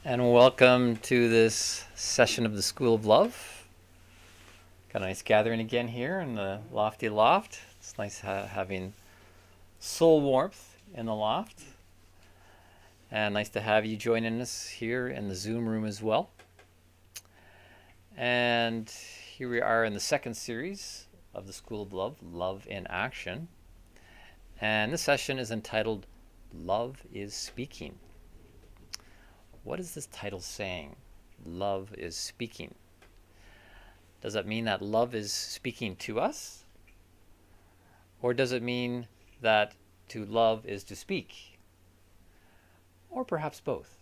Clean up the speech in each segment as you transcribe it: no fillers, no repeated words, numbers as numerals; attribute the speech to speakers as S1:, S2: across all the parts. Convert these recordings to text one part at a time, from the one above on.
S1: And welcome to this session of the School of Love. Got a nice gathering again here in the lofty loft. It's nice having soul warmth in the loft. And nice to have you joining us here in the Zoom room as well. And here we are in the second series of the School of Love, Love in Action. And this session is entitled Love is Speaking. What is this title saying? Love is speaking. Does that mean that love is speaking to us? Or does it mean that to love is to speak? Or perhaps both?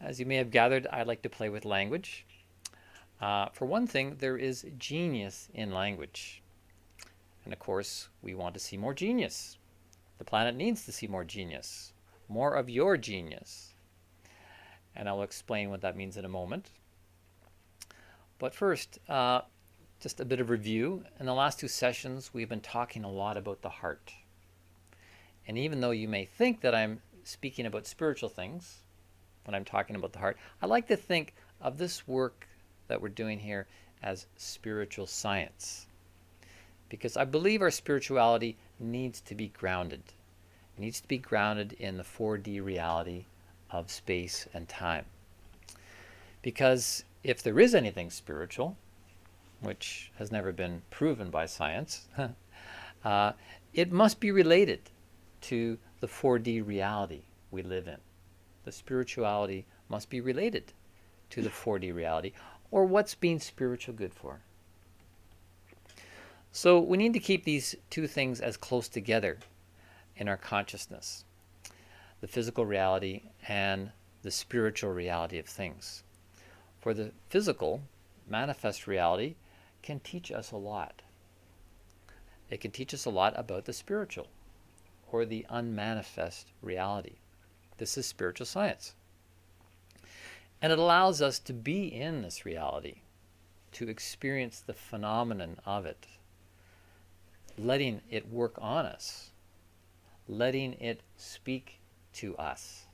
S1: As you may have gathered, I like to play with language. For one thing, there is genius in language. And of course, we want to see more genius. The planet needs to see more genius. More of your genius. And I'll explain what that means in a moment. But first, just a bit of review. In the last two sessions, we've been talking a lot about the heart. And even though you may think that I'm speaking about spiritual things when I'm talking about the heart, I like to think of this work that we're doing here as spiritual science. Because I believe our spirituality needs to be grounded. It needs to be grounded in the 4D reality of space and time. Because if there is anything spiritual, which has never been proven by science, it must be related to the 4D reality we live in. The spirituality must be related to the 4D reality, or what's being spiritual good for. So we need to keep these two things as close together in our consciousness, the physical reality and the spiritual reality of things. For the physical, manifest reality can teach us a lot. It can teach us a lot about the spiritual or the unmanifest reality. This is spiritual science. And it allows us to be in this reality, to experience the phenomenon of it, letting it work on us, letting it speak to us,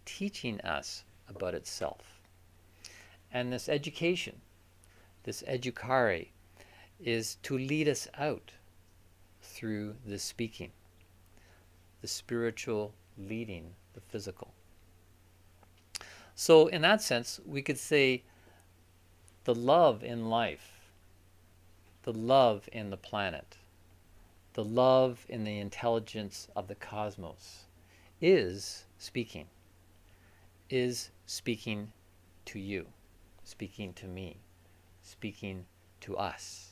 S1: teaching us about itself. And this education, this educare, is to lead us out through this speaking, the spiritual leading the physical. So in that sense, we could say the love in life, the love in the planet, the love in the intelligence of the cosmos is speaking to you, speaking to me, speaking to us.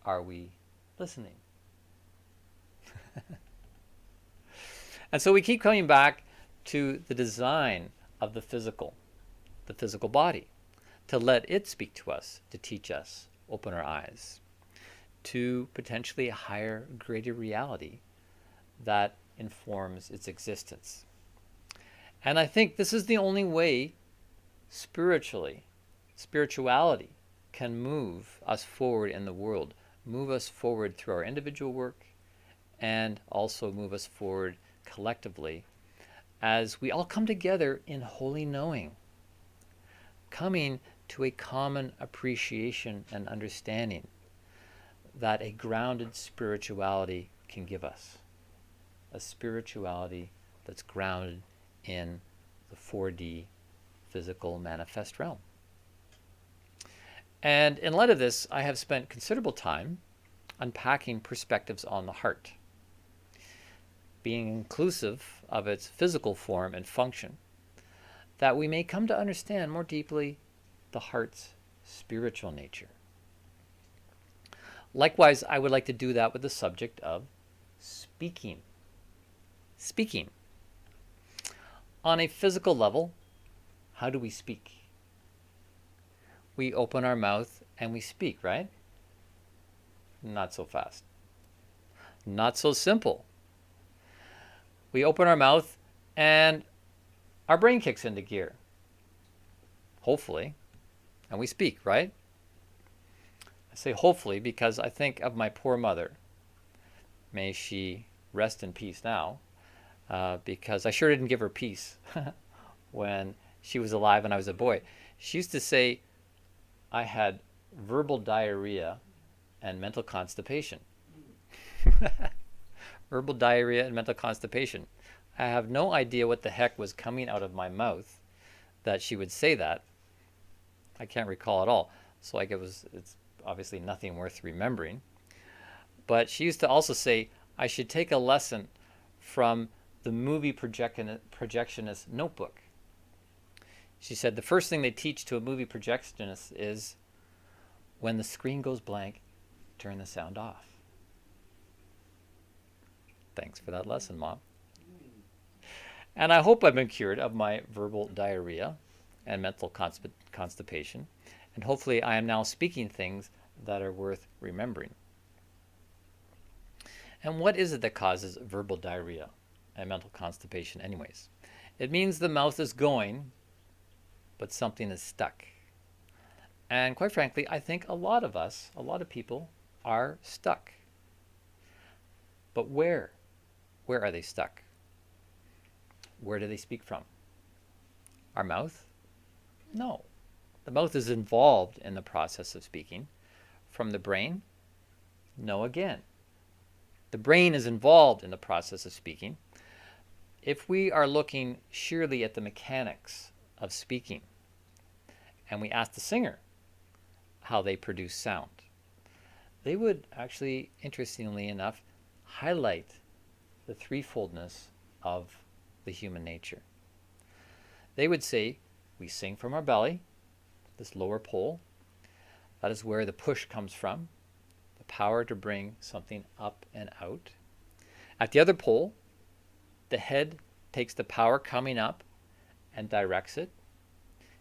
S1: Are we listening? And so we keep coming back to the design of the physical body, to let it speak to us, to teach us, open our eyes to potentially a higher, greater reality that informs its existence. And I think this is the only way spirituality can move us forward in the world, move us forward through our individual work, and also move us forward collectively as we all come together in holy knowing, coming to a common appreciation and understanding that a grounded spirituality can give us. A spirituality that's grounded in the 4D physical manifest realm. And in light of this, I have spent considerable time unpacking perspectives on the heart, being inclusive of its physical form and function, that we may come to understand more deeply the heart's spiritual nature. Likewise, I would like to do that with the subject of speaking. Speaking. On a physical level, how do we speak? We open our mouth and we speak, right? Not so fast. Not so simple. We open our mouth and our brain kicks into gear. Hopefully. And we speak, right? I say hopefully because I think of my poor mother. May she rest in peace now. because I sure didn't give her peace when she was alive and I was a boy. She used to say I had verbal diarrhea and mental constipation. Verbal diarrhea and mental constipation. I have no idea what the heck was coming out of my mouth that she would say that. I can't recall at all. So like it's obviously nothing worth remembering. But she used to also say I should take a lesson from the movie projectionist Notebook. She said the first thing they teach to a movie projectionist is when the screen goes blank, turn the sound off. Thanks for that lesson, Mom. And I hope I've been cured of my verbal diarrhea and mental constipation. And hopefully I am now speaking things that are worth remembering. And what is it that causes verbal diarrhea and mental constipation anyways? It means the mouth is going, but something is stuck. And quite frankly, I think a lot of people are stuck. But where? Where are they stuck? Where do they speak from? Our mouth? No. The mouth is involved in the process of speaking. From the brain? No again. The brain is involved in the process of speaking. If we are looking sheerly at the mechanics of speaking, and we ask the singer how they produce sound, they would actually, interestingly enough, highlight the threefoldness of the human nature. They would say, we sing from our belly, this lower pole. That is where the push comes from, the power to bring something up and out. At the other pole, the head takes the power coming up and directs it.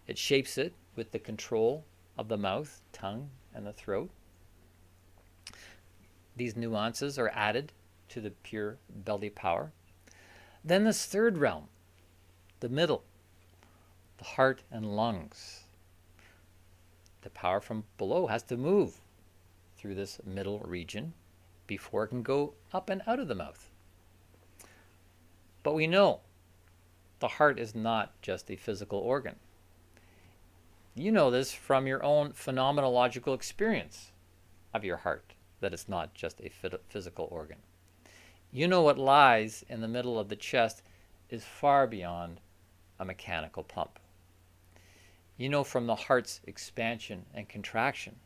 S1: It shapes it with the control of the mouth, tongue, and the throat. These nuances are added to the pure belly power. Then this third realm, the middle, the heart and lungs. The power from below has to move through this middle region before it can go up and out of the mouth. But we know the heart is not just a physical organ. You know this from your own phenomenological experience of your heart, that it's not just a physical organ. You know what lies in the middle of the chest is far beyond a mechanical pump. You know from the heart's expansion and contraction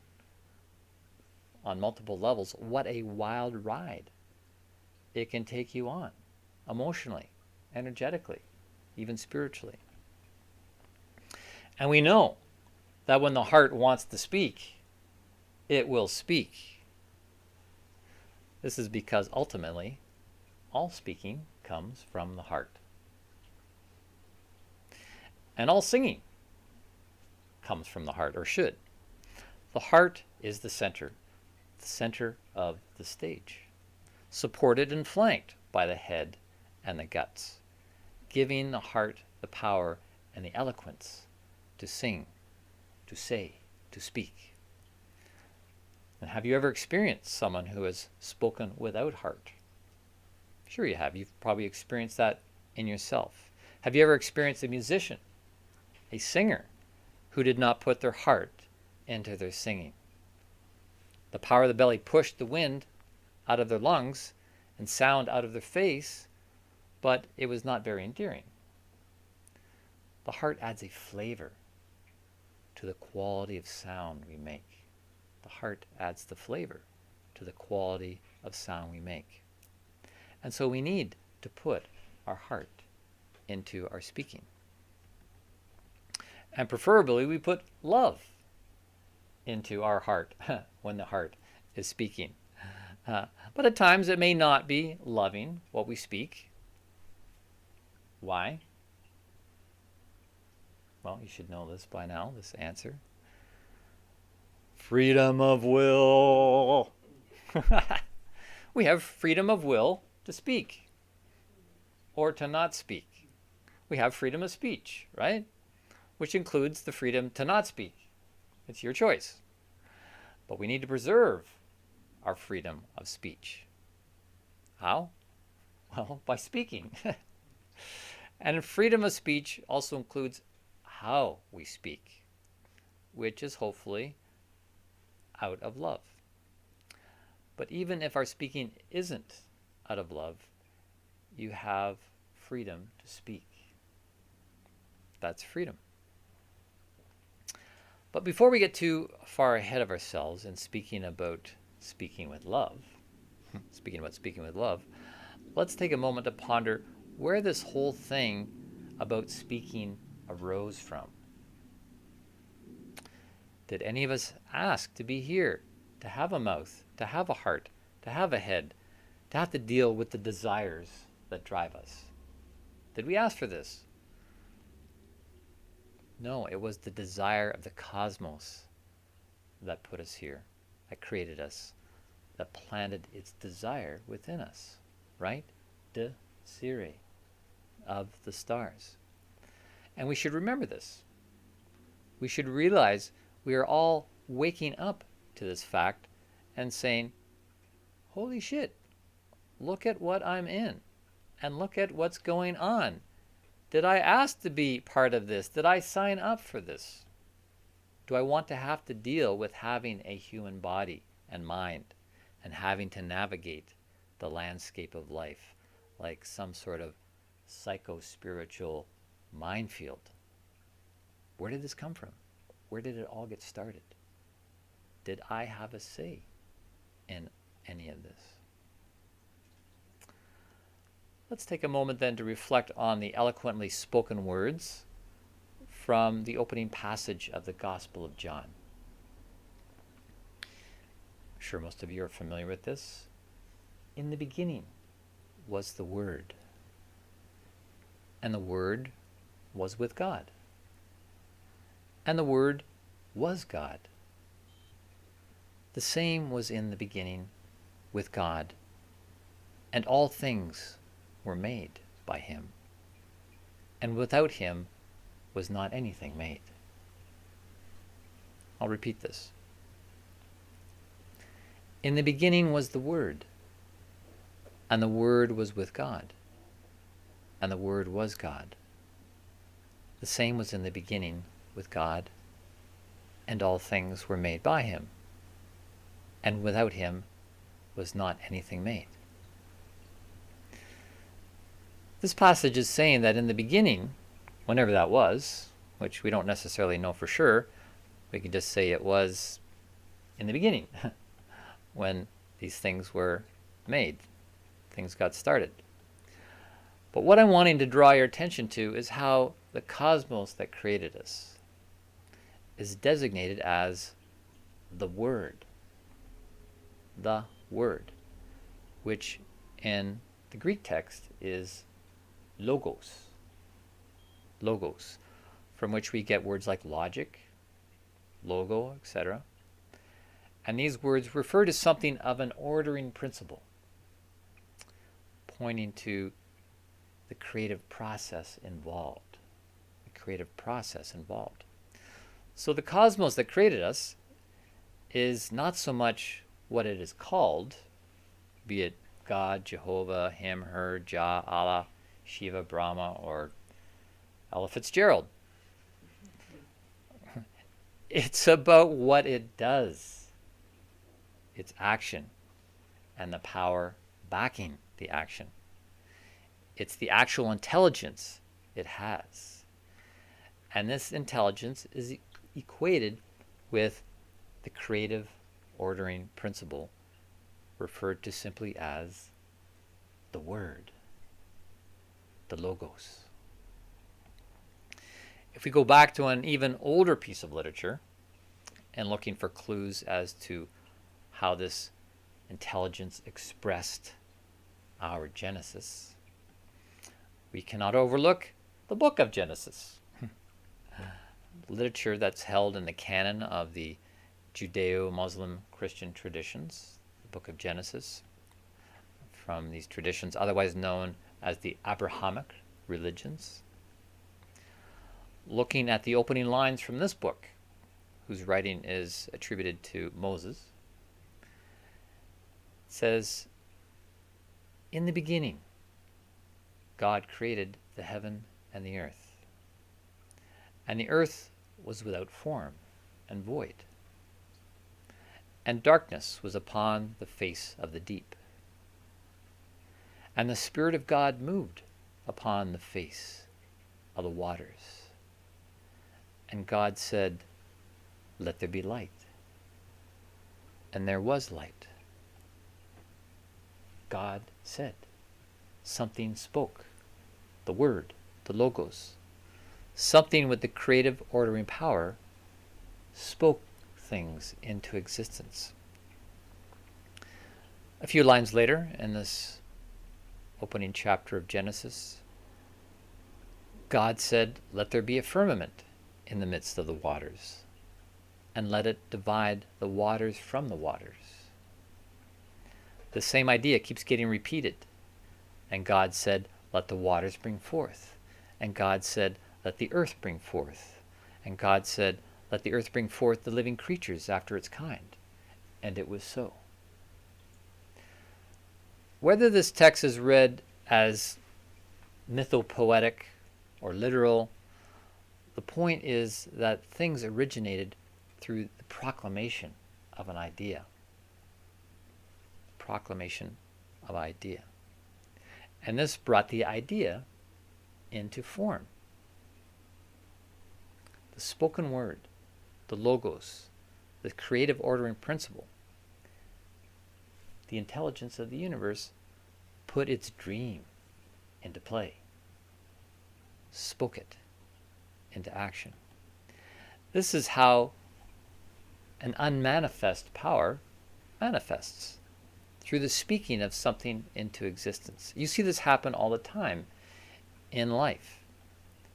S1: on multiple levels what a wild ride it can take you on, emotionally, energetically, even spiritually. And we know that when the heart wants to speak, it will speak. This is because ultimately, all speaking comes from the heart. And all singing comes from the heart, or should. The heart is the center of the stage, supported and flanked by the head and the guts, giving the heart the power and the eloquence to sing, to say, to speak. And have you ever experienced someone who has spoken without heart? Sure you have. You've probably experienced that in yourself. Have you ever experienced a musician, a singer, who did not put their heart into their singing? The power of the belly pushed the wind out of their lungs and sound out of their face, but it was not very endearing. The heart adds a flavor to the quality of sound we make. The heart adds the flavor to the quality of sound we make. And so we need to put our heart into our speaking. And preferably we put love into our heart when the heart is speaking. But at times it may not be loving what we speak. Why? Well, you should know this by now, this answer. Freedom of will. We have freedom of will to speak or to not speak. We have freedom of speech, right? Which includes the freedom to not speak. It's your choice. But we need to preserve our freedom of speech. How? Well, by speaking. And freedom of speech also includes how we speak, which is hopefully out of love. But even if our speaking isn't out of love, you have freedom to speak. That's freedom. But before we get too far ahead of ourselves in speaking about speaking with love, let's take a moment to ponder where this whole thing about speaking arose from. Did any of us ask to be here, to have a mouth, to have a heart, to have a head, to have to deal with the desires that drive us? Did we ask for this? No, it was the desire of the cosmos that put us here, that created us, that planted its desire within us, right? Desire, of the stars. And we should remember this. We should realize we are all waking up to this fact and saying, holy shit, look at what I'm in and look at what's going on. Did I ask to be part of this? Did I sign up for this? Do I want to have to deal with having a human body and mind and having to navigate the landscape of life like some sort of psycho-spiritual minefield? Where did this come from? Where did it all get started? Did I have a say in any of this? Let's take a moment then to reflect on the eloquently spoken words from the opening passage of the Gospel of John. I'm sure most of you are familiar with this. In the beginning was the Word, and the Word was with God, and the Word was God. The same was in the beginning with God, and all things were made by him, and without him was not anything made. I'll repeat this. In the beginning was the Word, and the Word was with God, and the Word was God. The same was in the beginning with God, and all things were made by him, and without him was not anything made. This passage is saying that in the beginning, whenever that was, which we don't necessarily know for sure, we can just say it was in the beginning, when these things were made, things got started. But what I'm wanting to draw your attention to is how the cosmos that created us is designated as the Word. The Word, which in the Greek text is logos. Logos, from which we get words like logic, logo, etc. And these words refer to something of an ordering principle, pointing to the creative process involved. The creative process involved. So the cosmos that created us is not so much what it is called, be it God, Jehovah, him, her, Jah, Allah, Shiva, Brahma, or Ella Fitzgerald. It's about what it does, its action, and the power backing the action. It's the actual intelligence it has. And this intelligence is equated with the creative ordering principle referred to simply as the Word, the Logos. If we go back to an even older piece of literature and looking for clues as to how this intelligence expressed our Genesis, we cannot overlook the book of Genesis. Literature that's held in the canon of the Judeo-Muslim Christian traditions, the book of Genesis, from these traditions otherwise known as the Abrahamic religions. Looking at the opening lines from this book, whose writing is attributed to Moses, it says, "In the beginning, God created the heaven and the earth. And the earth was without form and void, and darkness was upon the face of the deep. And the Spirit of God moved upon the face of the waters. And God said, "Let there be light." And there was light. God said. Something spoke. The Word, the Logos. Something with the creative ordering power spoke things into existence. A few lines later, in this opening chapter of Genesis, God said, "Let there be a firmament in the midst of the waters, and let it divide the waters from the waters." The same idea keeps getting repeated. And God said, "Let the waters bring forth." And God said, "Let the earth bring forth." And God said, "Let the earth bring forth the living creatures after its kind." And it was so. Whether this text is read as mythopoetic or literal, the point is that things originated through the proclamation of an idea. Proclamation of idea. And this brought the idea into form. The spoken word, the logos, the creative ordering principle, the intelligence of the universe put its dream into play, spoke it into action. This is how an unmanifest power manifests, through the speaking of something into existence. You see this happen all the time in life,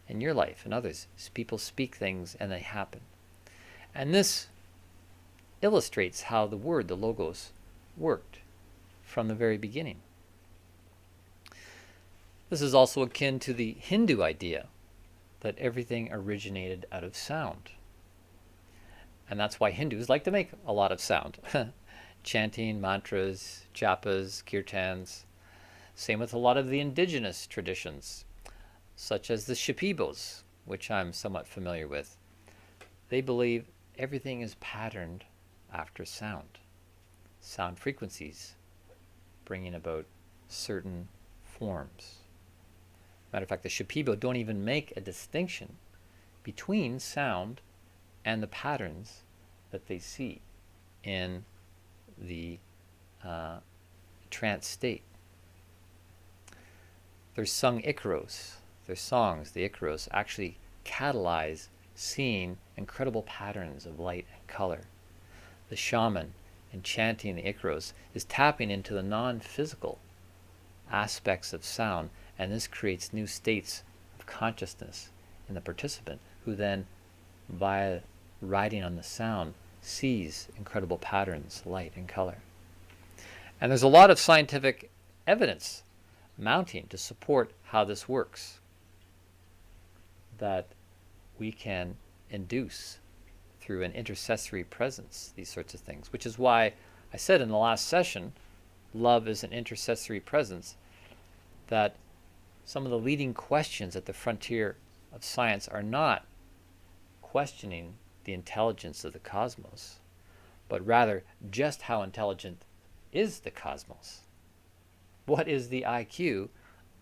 S1: in your life and others. People speak things and they happen. And this illustrates how the word, the logos, worked from the very beginning. This is also akin to the Hindu idea that everything originated out of sound. And that's why Hindus like to make a lot of sound. Chanting, mantras, japas, kirtans. Same with a lot of the indigenous traditions, such as the Shipibos, which I'm somewhat familiar with. They believe everything is patterned after sound. Sound frequencies bringing about certain forms. Matter of fact, the Shipibo don't even make a distinction between sound and the patterns that they see in the trance state. Their sung Icaros, their songs, the Icaros, actually catalyze seeing incredible patterns of light and color. The shaman, in chanting the Icaros, is tapping into the non-physical aspects of sound, and this creates new states of consciousness in the participant, who then, via riding on the sound, sees incredible patterns, light and color. And there's a lot of scientific evidence mounting to support how this works, that we can induce through an intercessory presence these sorts of things, which is why I said in the last session, love is an intercessory presence, that some of the leading questions at the frontier of science are not questioning the intelligence of the cosmos, but rather just how intelligent is the cosmos? What is the IQ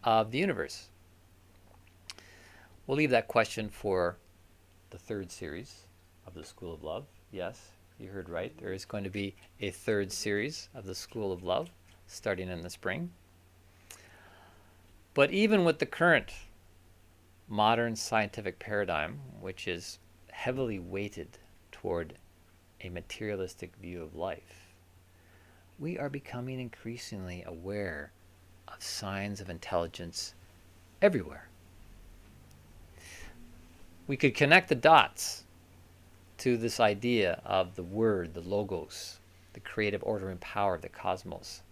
S1: of the universe? We'll leave that question for the third series of the School of Love. Yes, you heard right. There is going to be a third series of the School of Love starting in the spring. But even with the current modern scientific paradigm, which is heavily weighted toward a materialistic view of life, we are becoming increasingly aware of signs of intelligence everywhere. We could connect the dots to this idea of the word, the logos, the creative order and power of the cosmos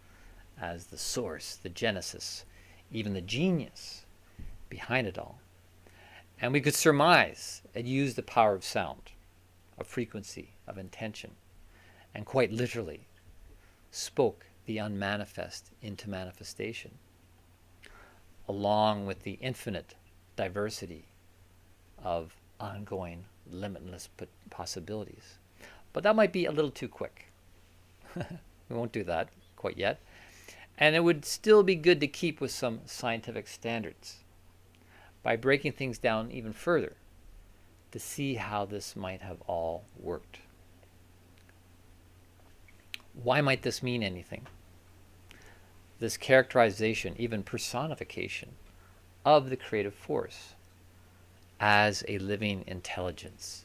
S1: as the source, the genesis, even the genius behind it all. And we could surmise and use the power of sound, of frequency, of intention, and quite literally spoke the unmanifest into manifestation, along with the infinite diversity of ongoing, limitless possibilities. But that might be a little too quick. We won't do that quite yet. And it would still be good to keep with some scientific standards by breaking things down even further to see how this might have all worked. Why might this mean anything? This characterization, even personification, of the creative force as a living intelligence,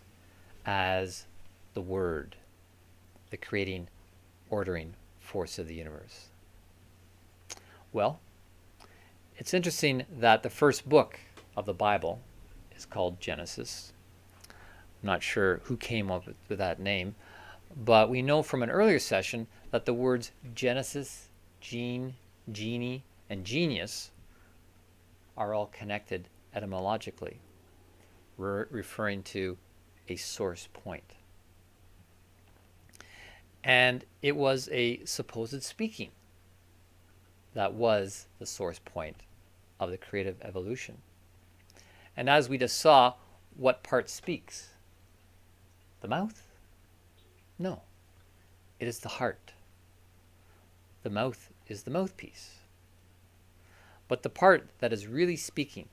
S1: as the Word, the creating, ordering force of the universe. Well, it's interesting that the first book of the Bible is called Genesis. I'm not sure who came up with that name, but we know from an earlier session that the words Genesis, gene, genie, and genius are all connected etymologically, referring to a source point. And it was a supposed speaking that was the source point of the creative evolution. And as we just saw, what part speaks? The mouth? No, it is the heart. The mouth is the mouthpiece. But the part that is really speaking,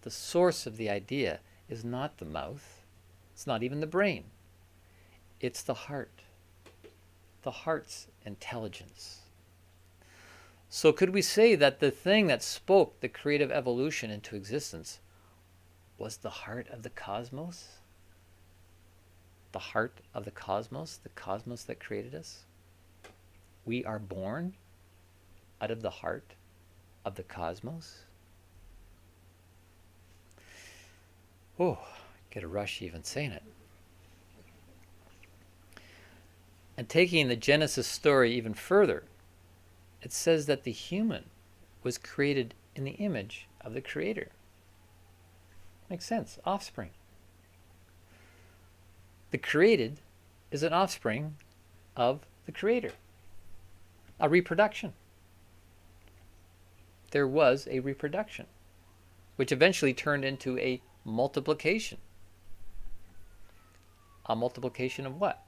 S1: the source of the idea, is not the mouth. It's not even the brain. It's the heart. The heart's intelligence. So could we say that the thing that spoke the creative evolution into existence was the heart of the cosmos? The heart of the cosmos that created us? We are born out of the heart of the cosmos? Oh, get a rush even saying it. And taking the Genesis story even further, it says that the human was created in the image of the Creator. Makes sense. Offspring. The created is an offspring of the Creator. A reproduction. There was a reproduction, which eventually turned into a multiplication. A multiplication of what?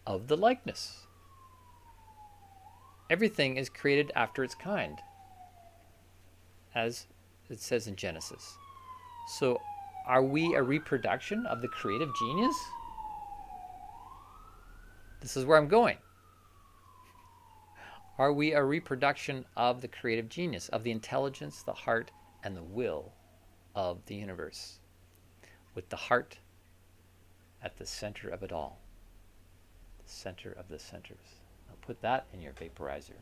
S1: Of the likeness. Everything is created after its kind, as it says in Genesis. So, are we a reproduction of the creative genius? This is where I'm going. Are we a reproduction of the creative genius, of the intelligence, the heart, and the will of the universe, with the heart at the center of it all? The center of the centers. Now put that in your vaporizer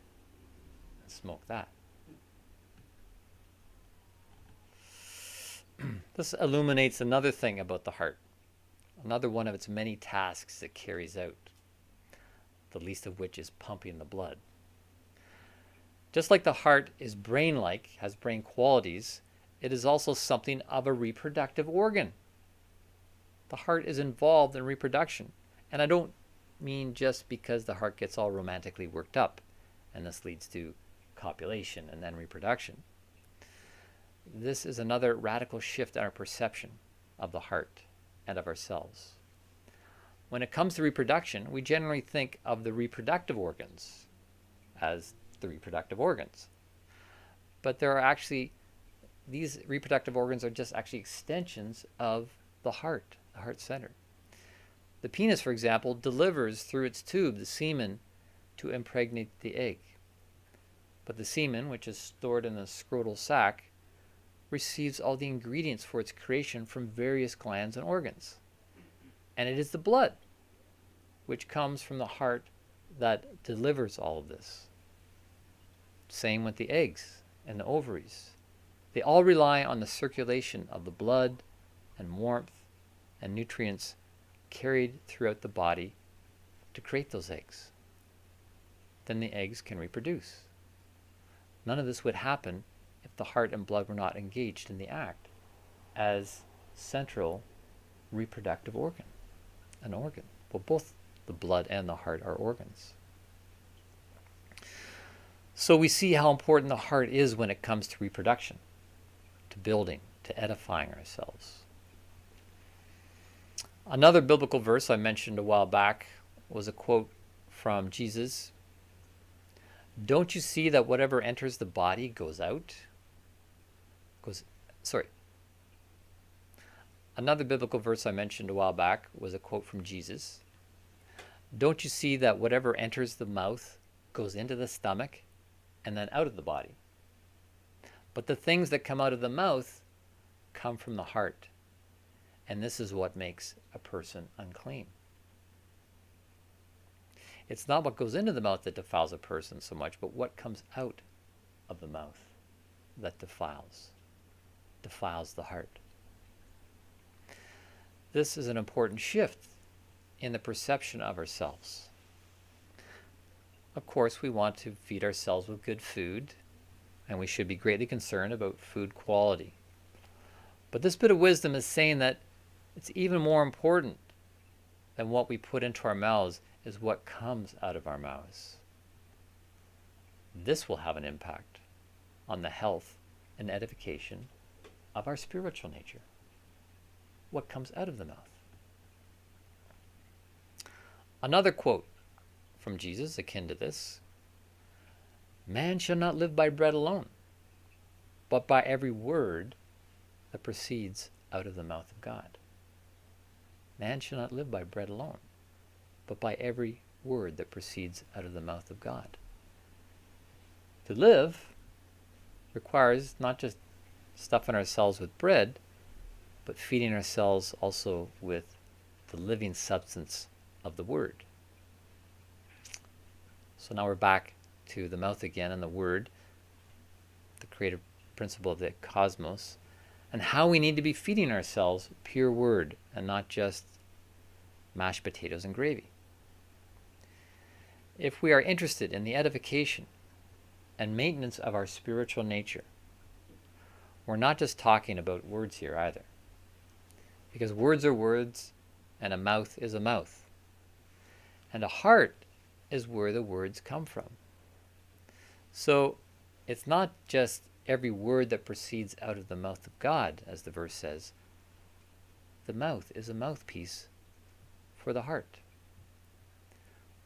S1: and smoke that. This illuminates another thing about the heart, another one of its many tasks it carries out, the least of which is pumping the blood. Just like the heart is brain-like, has brain qualities, it is also something of a reproductive organ. The heart is involved in reproduction. And I don't mean just because the heart gets all romantically worked up, and this leads to copulation and then reproduction. This is another radical shift in our perception of the heart and of ourselves. When it comes to reproduction, we generally think of the reproductive organs as the reproductive organs. But there are actually, these reproductive organs are just actually extensions of the heart center. The penis, for example, delivers through its tube the semen to impregnate the egg. But the semen, which is stored in the scrotal sac, receives all the ingredients for its creation from various glands and organs. And it is the blood, which comes from the heart, that delivers all of this. Same with the eggs and the ovaries. They all rely on the circulation of the blood and warmth and nutrients carried throughout the body to create those eggs. Then the eggs can reproduce. None of this would happen if the heart and blood were not engaged in the act as central reproductive organ. An organ. Well, both the blood and the heart are organs. So we see how important the heart is when it comes to reproduction, to building, to edifying ourselves. Another biblical verse I mentioned a while back was a quote from Jesus. Don't you see that whatever enters the body goes out? Another biblical verse I mentioned a while back was a quote from Jesus. Don't you see that whatever enters the mouth goes into the stomach and then out of the body? But the things that come out of the mouth come from the heart. And this is what makes a person unclean. It's not what goes into the mouth that defiles a person so much, but what comes out of the mouth that defiles the heart. This is an important shift in the perception of ourselves. Of course, we want to feed ourselves with good food, and we should be greatly concerned about food quality. But this bit of wisdom is saying that it's even more important than what we put into our mouths is what comes out of our mouths. This will have an impact on the health and edification of our spiritual nature. What comes out of the mouth. Another quote from Jesus akin to this. Man shall not live by bread alone, but by every word that proceeds out of the mouth of God. Man shall not live by bread alone, but by every word that proceeds out of the mouth of God. To live requires not just stuffing ourselves with bread, but feeding ourselves also with the living substance of the Word. So now we're back to the mouth again and the Word, the creative principle of the cosmos, and how we need to be feeding ourselves pure Word and not just mashed potatoes and gravy. If we are interested in the edification and maintenance of our spiritual nature, we're not just talking about words here either. Because words are words, and a mouth is a mouth. And a heart is where the words come from. So it's not just every word that proceeds out of the mouth of God, as the verse says. The mouth is a mouthpiece for the heart.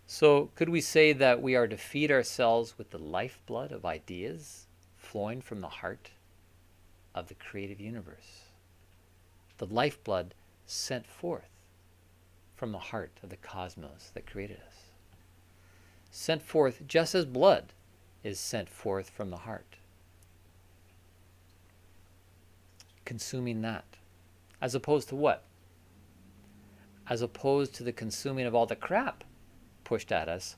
S1: So could we say that we are to feed ourselves with the lifeblood of ideas flowing from the heart of the creative universe? The lifeblood sent forth from the heart of the cosmos that created us. Sent forth just as blood is sent forth from the heart. Consuming that. As opposed to what? As opposed to the consuming of all the crap pushed at us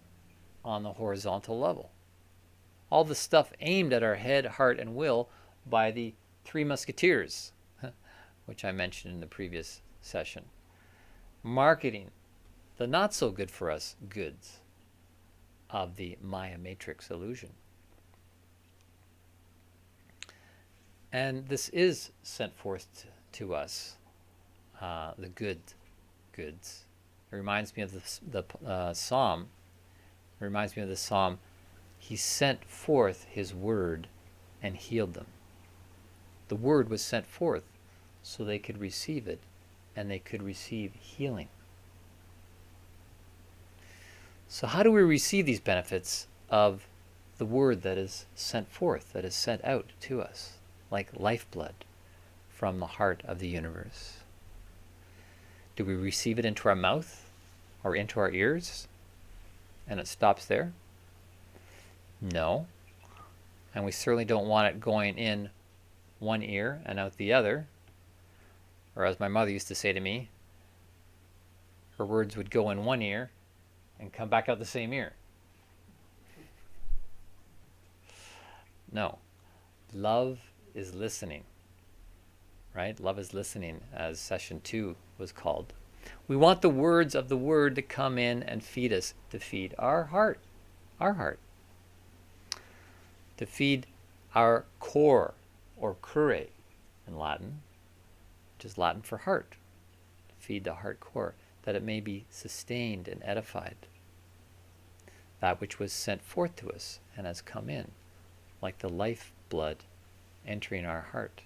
S1: on the horizontal level. All the stuff aimed at our head, heart, and will by the Three Musketeers, which I mentioned in the previous session. Marketing the not so good for us goods of the Maya Matrix illusion. And this is sent forth to us, the good goods. It reminds me of the psalm. It reminds me of the psalm. He sent forth his word and healed them. The word was sent forth so they could receive it and they could receive healing. So how do we receive these benefits of the word that is sent forth, that is sent out to us, like lifeblood from the heart of the universe? Do we receive it into our mouth or into our ears and it stops there? No. And we certainly don't want it going in one ear and out the other. Or as my mother used to say to me, her words would go in one ear and come back out the same ear. No. Love is listening. Right? Love is listening, as session 2 was called. We want the words of the word to come in and feed us, to feed our heart. Our heart. To feed our core, or cure in Latin, which is Latin for heart. To feed the heart core, that it may be sustained and edified. That which was sent forth to us and has come in, like the life blood entering our heart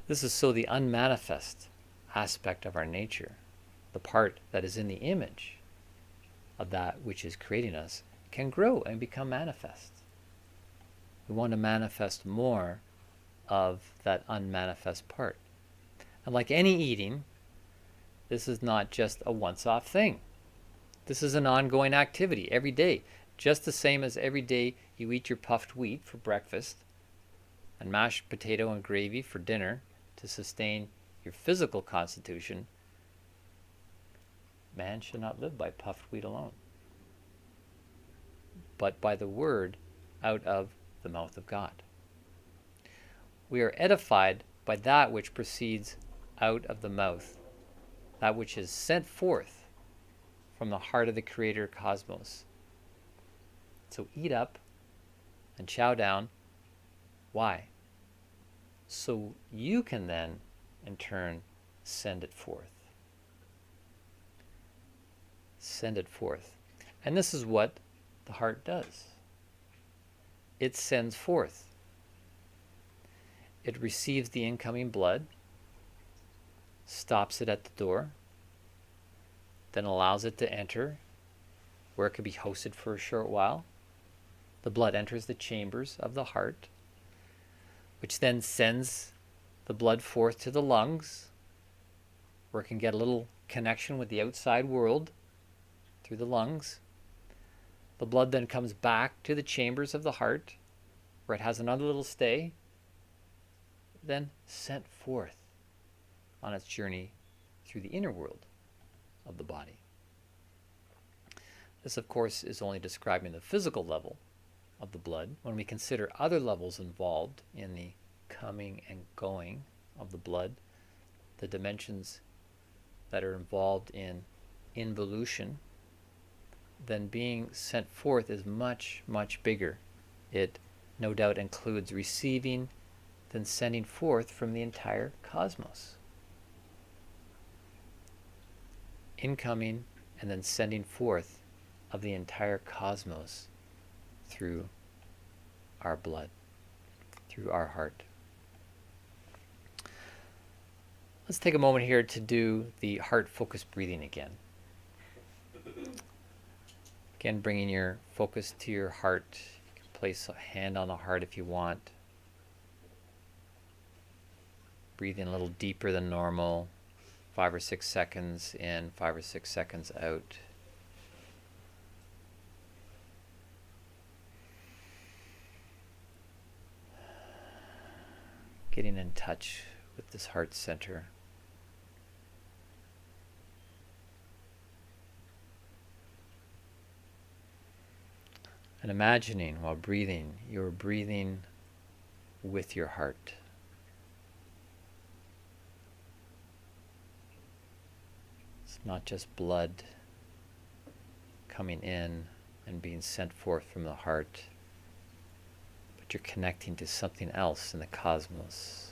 S1: This is so the unmanifest aspect of our nature, the part that is in the image of that which is creating us, can grow and become manifest. We want to manifest more of that unmanifest part. And like any eating, this is not just a once-off thing. This is an ongoing activity every day, just the same as every day you eat your puffed wheat for breakfast and mashed potato and gravy for dinner to sustain your physical constitution. Man should not live by puffed wheat alone, but by the word out of the mouth of God. We are edified by that which proceeds out of the mouth, that which is sent forth from the heart of the Creator cosmos. So eat up and chow down. Why? So you can then, in turn, send it forth. Send it forth. And this is what the heart does. It sends forth. It receives the incoming blood, stops it at the door, then allows it to enter, where it can be hosted for a short while. The blood enters the chambers of the heart, which then sends the blood forth to the lungs, where it can get a little connection with the outside world through the lungs. The blood then comes back to the chambers of the heart, where it has another little stay, then sent forth on its journey through the inner world of the body. This, of course, is only describing the physical level of the blood. When we consider other levels involved in the coming and going of the blood, the dimensions that are involved in involution, then being sent forth is much, much bigger. It no doubt includes receiving, then sending forth from the entire cosmos. Incoming and then sending forth of the entire cosmos through our blood, through our heart. Let's take a moment here to do the heart-focused breathing again. Again, bringing your focus to your heart. You can place a hand on the heart if you want. Breathing a little deeper than normal. 5 or 6 seconds in, 5 or 6 seconds out. Getting in touch with this heart center. And imagining while breathing, you're breathing with your heart. It's not just blood coming in and being sent forth from the heart, but you're connecting to something else in the cosmos.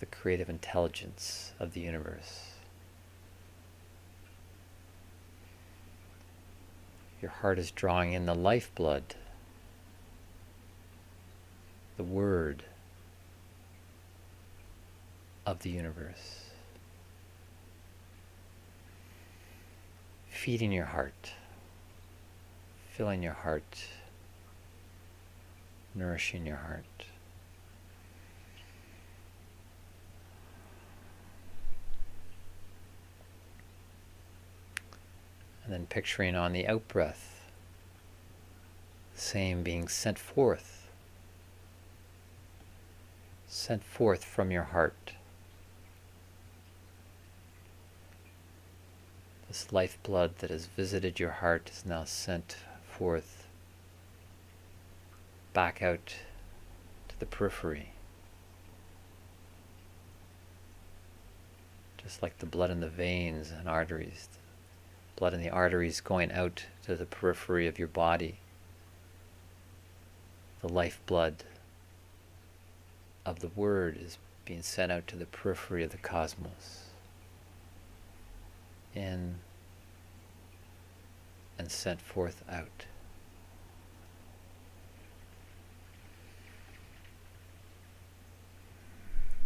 S1: The creative intelligence of the universe. Your heart is drawing in the lifeblood, the word of the universe. Feeding your heart, filling your heart, nourishing your heart. And then picturing on the out-breath, the same being sent forth from your heart. This lifeblood that has visited your heart is now sent forth back out to the periphery. Just like the blood in the veins and arteries. Blood in the arteries going out to the periphery of your body. The lifeblood of the Word is being sent out to the periphery of the cosmos. In and sent forth out.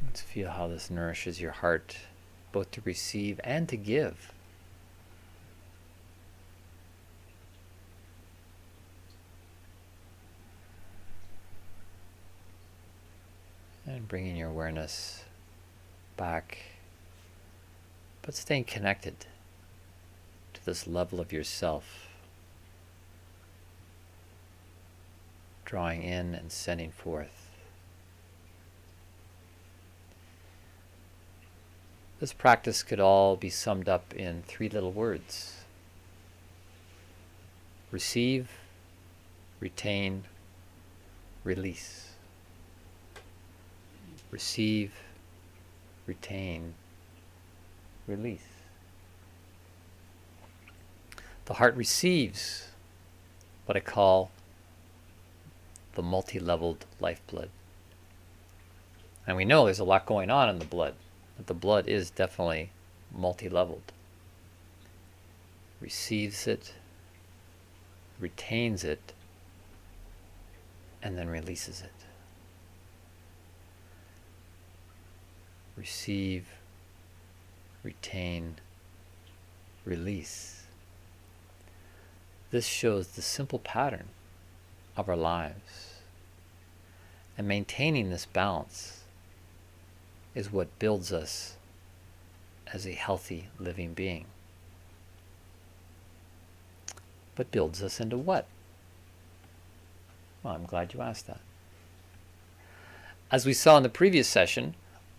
S1: Let's feel how this nourishes your heart, both to receive and to give. And bringing your awareness back, but staying connected to this level of yourself, drawing in and sending forth. This practice could all be summed up in 3 little words: receive, retain, release. Receive, retain, release. The heart receives what I call the multi-leveled lifeblood. And we know there's a lot going on in the blood, but the blood is definitely multi-leveled. Receives it, retains it, and then releases it. Receive, retain, release. This shows the simple pattern of our lives. And maintaining this balance is what builds us as a healthy living being. But builds us into what? Well, I'm glad you asked that. As we saw in the previous session,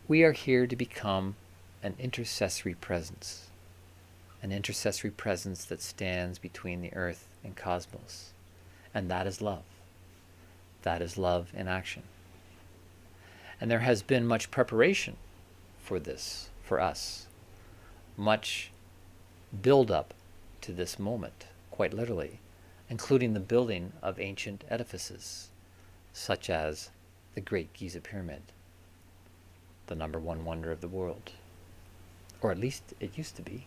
S1: we are here to become an intercessory presence that stands between the earth and cosmos. And that is love. That is love in action. And there has been much preparation for this, for us. Much build-up to this moment, quite literally, including the building of ancient edifices, such as the Great Giza Pyramid, the #1 wonder of the world. Or at least it used to be.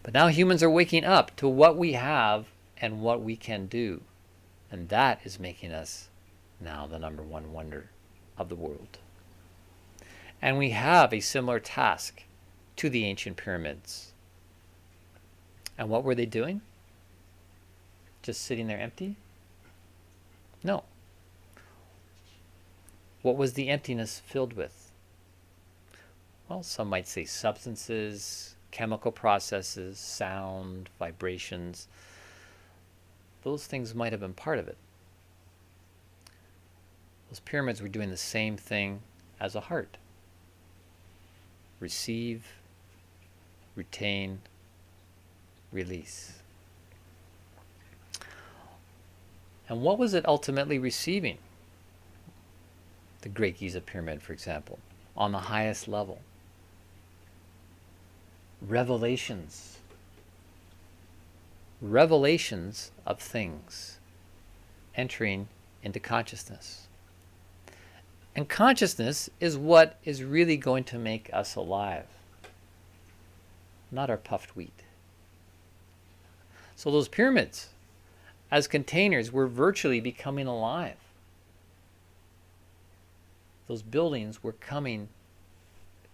S1: But now humans are waking up to what we have and what we can do. And that is making us now the #1 wonder of the world. And we have a similar task to the ancient pyramids. And what were they doing? Just sitting there empty? No. What was the emptiness filled with? Well, some might say substances, chemical processes, sound, vibrations. Those things might have been part of it. Those pyramids were doing the same thing as a heart. Receive, retain, release. And what was it ultimately receiving? The Great Giza Pyramid, for example, on the highest level. Revelations. Revelations of things entering into consciousness. And consciousness is what is really going to make us alive, not our puffed wheat. So those pyramids, as containers, were virtually becoming alive. Those buildings were coming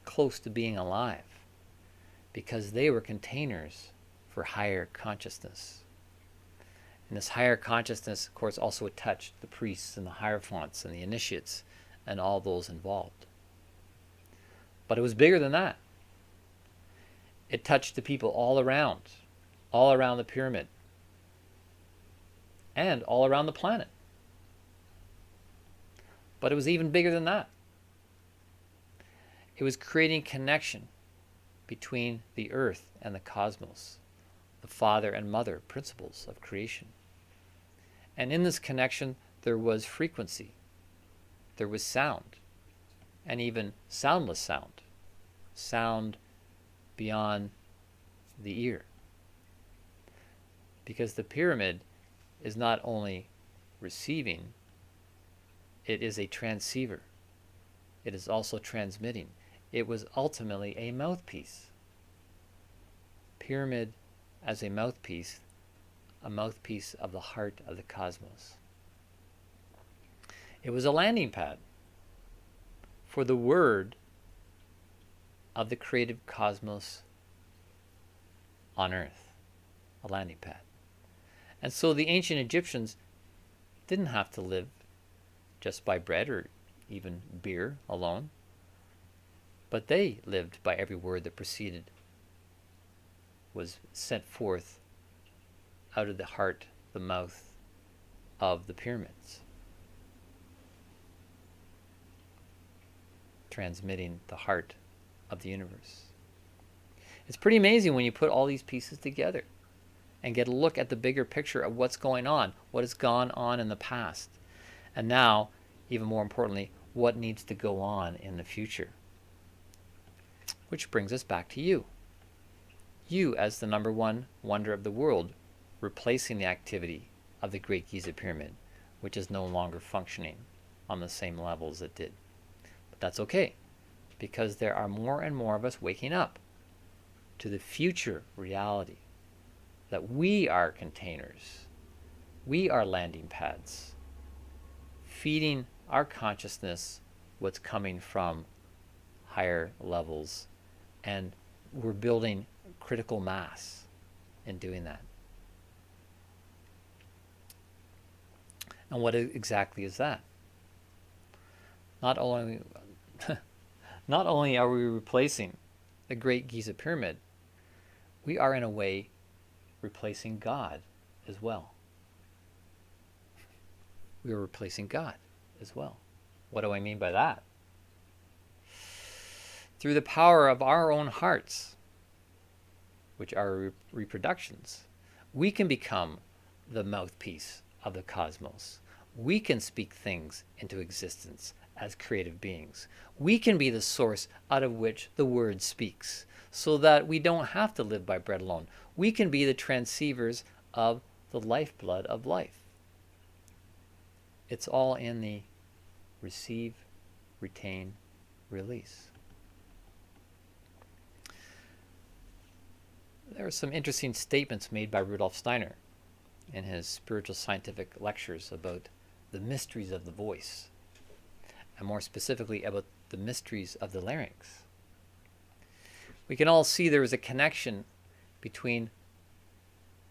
S1: close to being alive because they were containers for higher consciousness. And this higher consciousness, of course, also touched the priests and the hierophants and the initiates and all those involved. But it was bigger than that. It touched the people all around the pyramid, and all around the planet. But it was even bigger than that. It was creating connection between the earth and the cosmos, the father and mother principles of creation. And in this connection, there was frequency, there was sound, and even soundless sound, sound beyond the ear. Because the pyramid is not only receiving, it is a transceiver. It is also transmitting. It was ultimately a mouthpiece. Pyramid as a mouthpiece of the heart of the cosmos. It was a landing pad for the word of the creative cosmos on Earth, a landing pad. And so the ancient Egyptians didn't have to live just by bread or even beer alone, but they lived by every word that proceeded, was sent forth out of the heart, the mouth of the pyramids, transmitting the heart of the universe. It's pretty amazing when you put all these pieces together and get a look at the bigger picture of what's going on, what has gone on in the past, and now, even more importantly, what needs to go on in the future. Which brings us back to you. You as the number one wonder of the world, replacing the activity of the Great Giza Pyramid, which is no longer functioning on the same levels it did. But that's okay, because there are more and more of us waking up to the future reality that we are containers, we are landing pads, feeding our consciousness what's coming from higher levels, and we're building critical mass in doing that. And what exactly is that? Not only are we replacing the Great Giza Pyramid, we are in a way replacing God as well. We are replacing God as well. What do I mean by that? Through the power of our own hearts, which are reproductions, we can become the mouthpiece of the cosmos. We can speak things into existence as creative beings. We can be the source out of which the word speaks, so that we don't have to live by bread alone. We can be the transceivers of the lifeblood of life. It's all in the receive, retain, release. There are some interesting statements made by Rudolf Steiner in his spiritual scientific lectures about the mysteries of the voice, and more specifically about the mysteries of the larynx. We can all see there is a connection between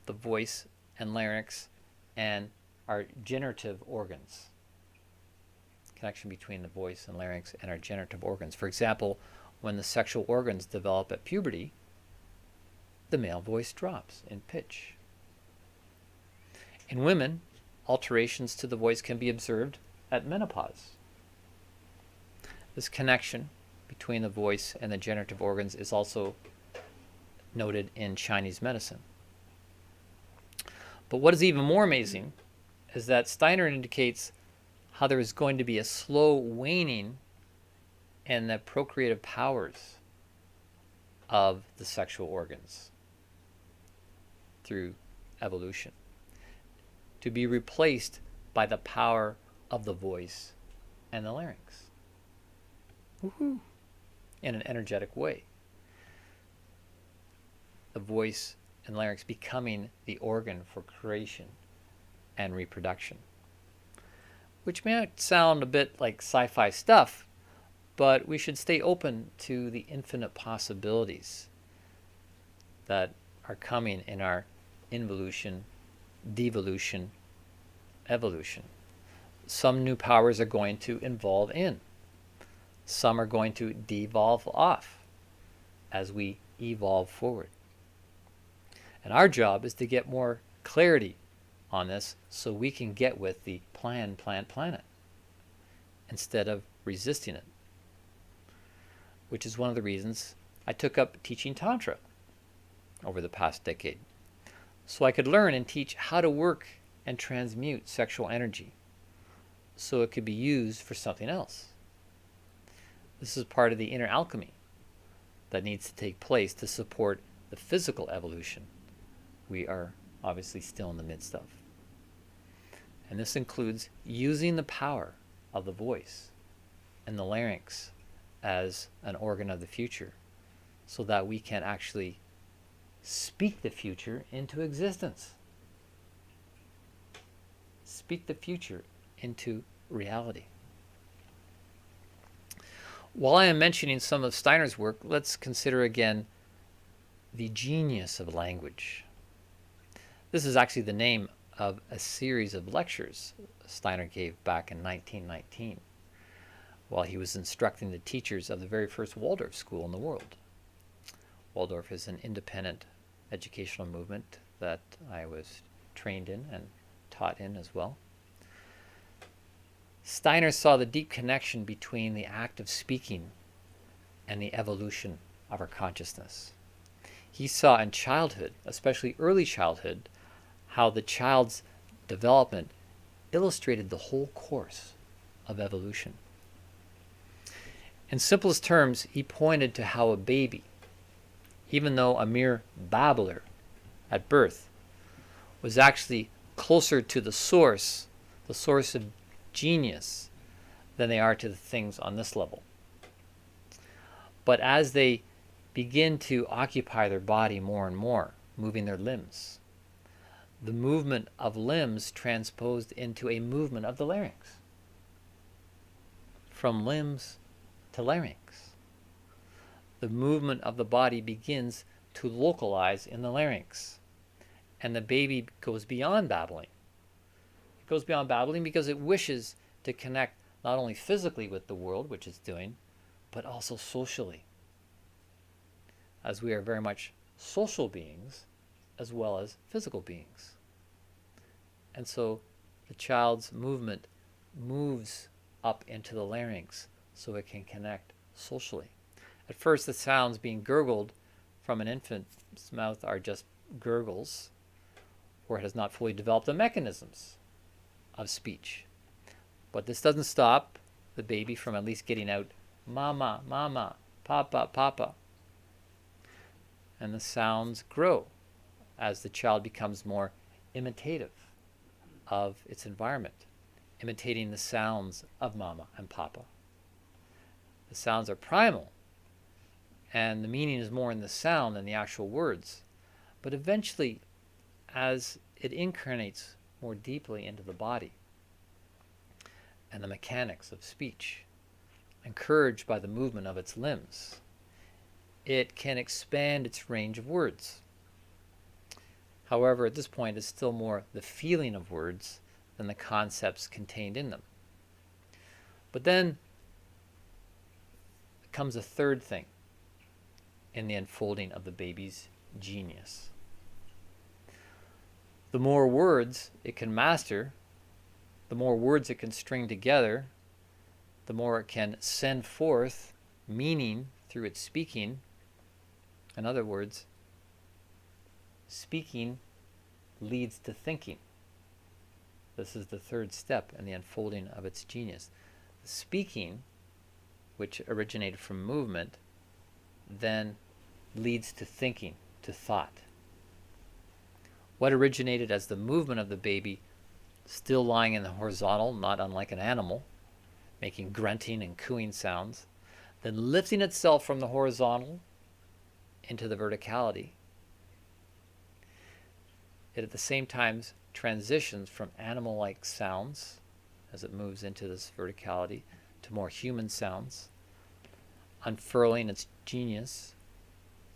S1: the voice and larynx and our generative organs. Connection between the voice and larynx and our generative organs. For example, when the sexual organs develop at puberty, the male voice drops in pitch. In women, alterations to the voice can be observed at menopause. This connection between the voice and the generative organs is also noted in Chinese medicine. But what is even more amazing is that Steiner indicates how there is going to be a slow waning in the procreative powers of the sexual organs through evolution, to be replaced by the power of the voice and the larynx. Woohoo! In an energetic way. The voice and larynx becoming the organ for creation and reproduction. Which may sound a bit like sci-fi stuff, but we should stay open to the infinite possibilities that are coming in our involution, devolution, evolution. Some new powers are going to evolve in. Some are going to devolve off as we evolve forward. And our job is to get more clarity on this so we can get with the planet instead of resisting it. Which is one of the reasons I took up teaching Tantra over the past decade. So I could learn and teach how to work and transmute sexual energy so it could be used for something else. This is part of the inner alchemy that needs to take place to support the physical evolution we are obviously still in the midst of. And this includes using the power of the voice and the larynx as an organ of the future so that we can actually speak the future into existence. Speak the future into reality. While I am mentioning some of Steiner's work, let's consider again the genius of language. This is actually the name of a series of lectures Steiner gave back in 1919 while he was instructing the teachers of the very first Waldorf school in the world. Waldorf is an independent educational movement that I was trained in and taught in as well. Steiner saw the deep connection between the act of speaking and the evolution of our consciousness. He saw in childhood, especially early childhood, how the child's development illustrated the whole course of evolution. In simplest terms, he pointed to how a baby, even though a mere babbler at birth, was actually closer to the source of genius, than they are to the things on this level. But as they begin to occupy their body more and more, moving their limbs, the movement of limbs transposed into a movement of the larynx. From limbs to larynx. The movement of the body begins to localize in the larynx. And the baby goes beyond babbling. It goes beyond babbling because it wishes to connect not only physically with the world, which it's doing, but also socially. As we are very much social beings, as well as physical beings. And so the child's movement moves up into the larynx so it can connect socially. At first, the sounds being gurgled from an infant's mouth are just gurgles, or it has not fully developed the mechanisms of speech. But this doesn't stop the baby from at least getting out mama, mama, papa, papa. And the sounds grow as the child becomes more imitative of its environment, imitating the sounds of mama and papa. The sounds are primal, and the meaning is more in the sound than the actual words. But eventually, as it incarnates more deeply into the body and the mechanics of speech, encouraged by the movement of its limbs, it can expand its range of words. However, at this point, it's still more the feeling of words than the concepts contained in them. But then comes a third thing in the unfolding of the baby's genius. The more words it can master, the more words it can string together, the more it can send forth meaning through its speaking. In other words, speaking leads to thinking. This is the third step in the unfolding of its genius. Speaking, which originated from movement, then leads to thinking, to thought. What originated as the movement of the baby, still lying in the horizontal, not unlike an animal, making grunting and cooing sounds, then lifting itself from the horizontal into the verticality. It at the same time transitions from animal-like sounds as it moves into this verticality to more human sounds, unfurling its genius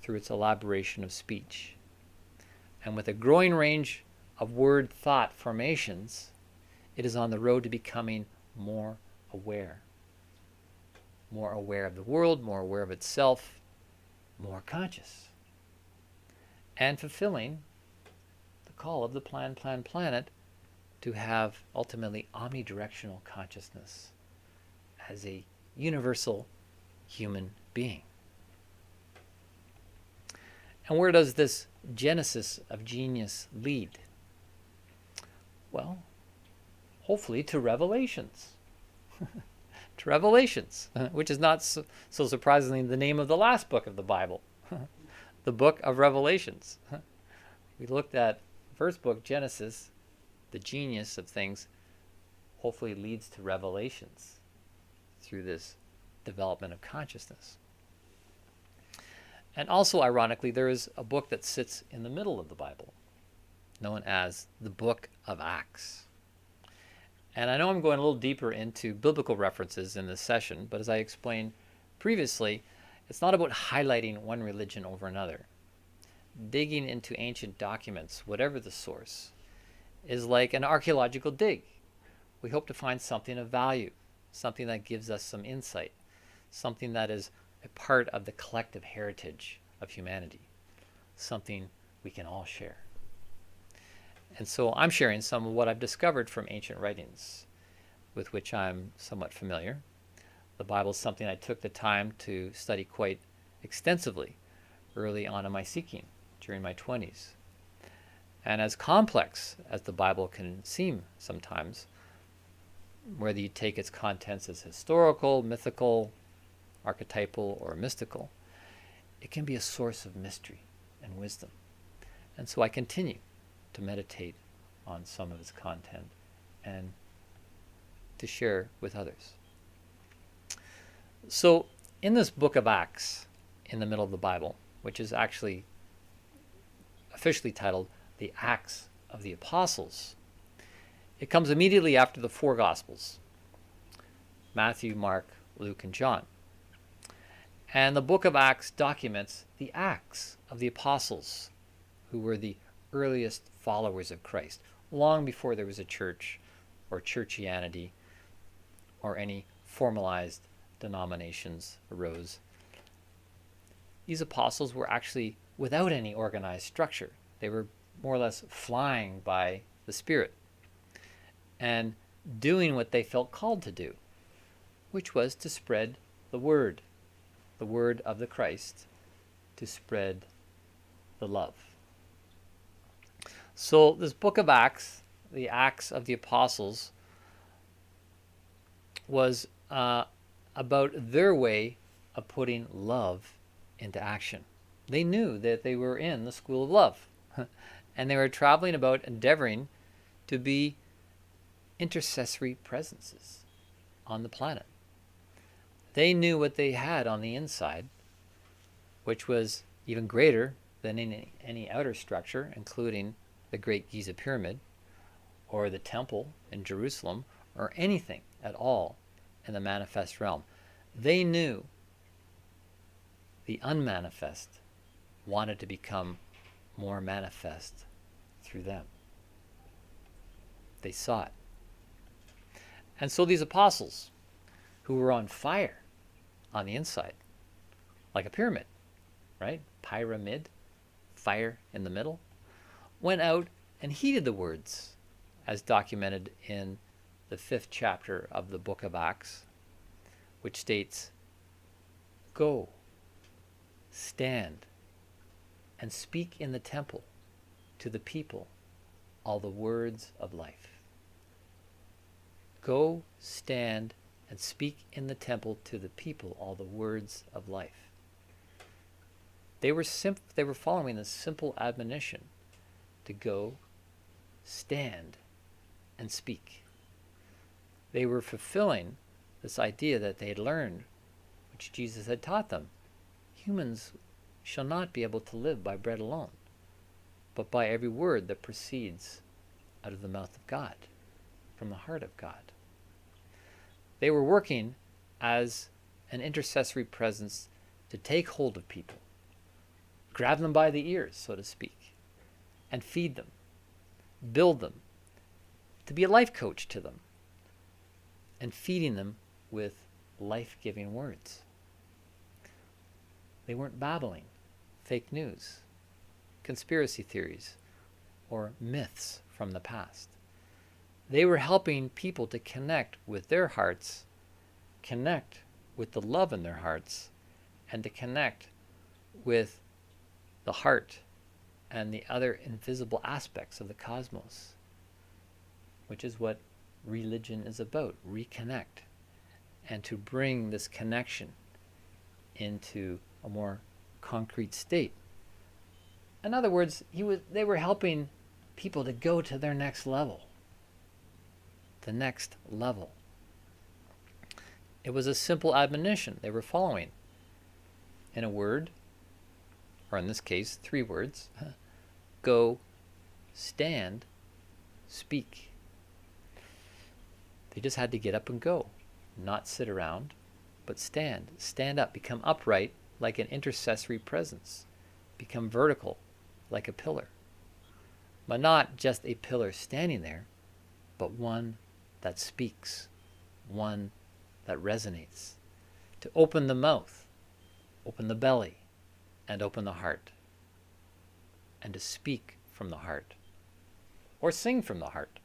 S1: through its elaboration of speech. And with a growing range of word thought formations, it is on the road to becoming more aware of the world, more aware of itself, more conscious, and fulfilling the call of the planet to have ultimately omnidirectional consciousness as a universal human being. And where does this genesis of genius lead? Well, hopefully to revelations. To Revelations, which is not so surprisingly the name of the last book of the Bible, the book of Revelations. We looked at the first book, Genesis, the genius of things, hopefully leads to revelations through this development of consciousness. And also, ironically, there is a book that sits in the middle of the Bible, known as the Book of Acts. And I know I'm going a little deeper into biblical references in this session, but as I explained previously, it's not about highlighting one religion over another. Digging into ancient documents, whatever the source, is like an archaeological dig. We hope to find something of value, something that gives us some insight, something that is a part of the collective heritage of humanity, something we can all share. And so I'm sharing some of what I've discovered from ancient writings, with which I'm somewhat familiar. The Bible is something I took the time to study quite extensively early on in my seeking during my 20s. And as complex as the Bible can seem sometimes, whether you take its contents as historical, mythical, archetypal, or mystical, it can be a source of mystery and wisdom. And so I continue to meditate on some of its content and to share with others. So in this book of Acts, in the middle of the Bible, which is actually officially titled the Acts of the Apostles, it comes immediately after the four Gospels: Matthew, Mark, Luke, and John. And the book of Acts documents the acts of the apostles, who were the earliest followers of Christ, long before there was a church or churchianity or any formalized denominations arose. These apostles were actually without any organized structure. They were more or less flying by the Spirit and doing what they felt called to do, which was to spread the word of the Christ, to spread the love. So this book of Acts, the Acts of the Apostles, was about their way of putting love into action. They knew that they were in the school of love, and they were traveling about endeavoring to be intercessory presences on the planet. They knew what they had on the inside, which was even greater than in any outer structure, including the Great Giza Pyramid, or the Temple in Jerusalem, or anything at all in the manifest realm. They knew the unmanifest wanted to become more manifest through them. They saw it. And so these apostles, who were on fire on the inside, like a pyramid, right? Pyramid, fire in the middle, went out and heeded the words as documented in the 5th chapter of the book of Acts, which states, "Go, stand, and speak in the temple to the people all the words of life." Go, stand, and speak in the temple to the people all the words of life. They were following this simple admonition to go, stand, and speak. They were fulfilling this idea that they had learned, which Jesus had taught them. Humans shall not be able to live by bread alone, but by every word that proceeds out of the mouth of God, from the heart of God. They were working as an intercessory presence to take hold of people, grab them by the ears, so to speak, and feed them, build them, to be a life coach to them, and feeding them with life-giving words. They weren't babbling fake news, conspiracy theories, or myths from the past. They were helping people to connect with their hearts, connect with the love in their hearts, and to connect with the heart and the other invisible aspects of the cosmos, which is what religion is about: reconnect, and to bring this connection into a more concrete state. In other words, they were helping people to go to their next level. The next level. It was a simple admonition they were following in a word, or in this case, 3 words: go, stand, speak. They just had to get up and go, not sit around, but stand. Stand up. Become upright like an intercessory presence. Become vertical like a pillar. But not just a pillar standing there, but one that speaks, one that resonates. To open the mouth, open the belly, and open the heart. And to speak from the heart. Or sing from the heart.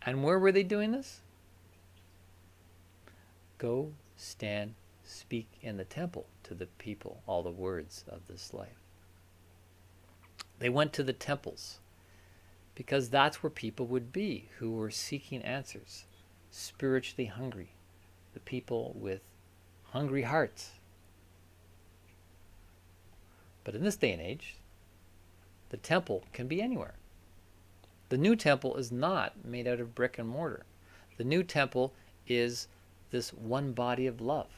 S1: And where were they doing this? Go, stand, speak in the temple to the people all the words of this life. They went to the temples because that's where people would be who were seeking answers, spiritually hungry, the people with hungry hearts. But in this day and age, the temple can be anywhere. The new temple is not made out of brick and mortar. The new temple is this one body of love,